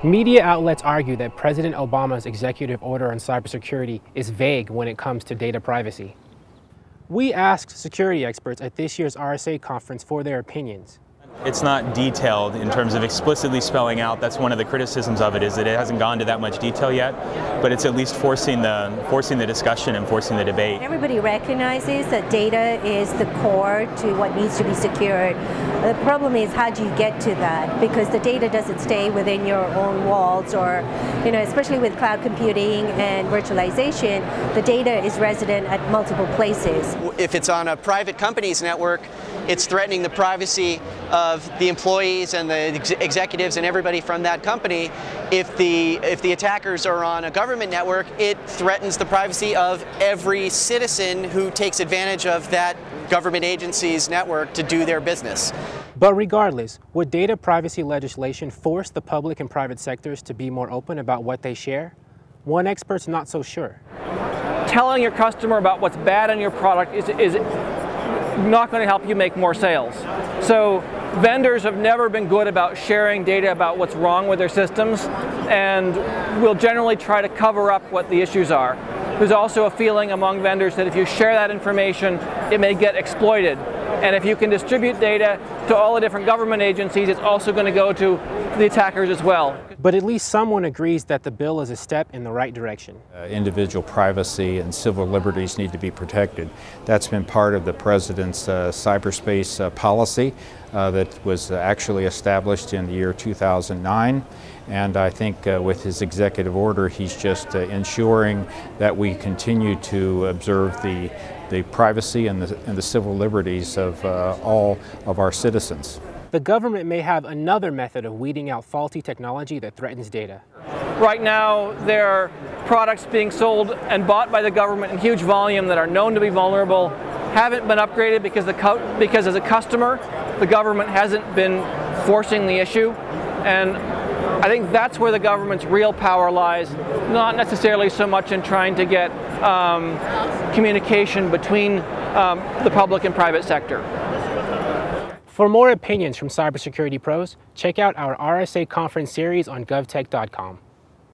Media outlets argue that President Obama's executive order on cybersecurity is vague when it comes to data privacy. We asked security experts at this year's RSA conference for their opinions. It's not detailed in terms of explicitly spelling out. That's one of the criticisms of it, is that it hasn't gone to that much detail yet, but it's at least forcing the discussion and forcing the debate. Everybody recognizes that data is the core to what needs to be secured. The problem is, how do you get to that? Because the data doesn't stay within your own walls, or, especially with cloud computing and virtualization, the data is resident at multiple places. If it's on a private company's network, it's threatening the privacy of the employees and the executives and everybody from that company. If the attackers are on a government network, it threatens the privacy of every citizen who takes advantage of that government agency's network to do their business. But regardless, would data privacy legislation force the public and private sectors to be more open about what they share? One expert's not so sure. Telling your customer about what's bad in your product is not going to help you make more sales. So vendors have never been good about sharing data about what's wrong with their systems, and will generally try to cover up what the issues are. There's also a feeling among vendors that if you share that information, it may get exploited. And if you can distribute data to all the different government agencies, it's also going to go to the attackers as well. But at least someone agrees that the bill is a step in the right direction. Individual privacy and civil liberties need to be protected. That's been part of the President's cyberspace policy that was actually established in the year 2009. And I think with his executive order, he's just ensuring that we continue to observe the privacy and the civil liberties of all of our citizens. The government may have another method of weeding out faulty technology that threatens data. Right now, there are products being sold and bought by the government in huge volume that are known to be vulnerable, haven't been upgraded because as a customer, the government hasn't been forcing the issue. And I think that's where the government's real power lies, not necessarily so much in trying to get communication between the public and private sector. For more opinions from cybersecurity pros, check out our RSA conference series on govtech.com.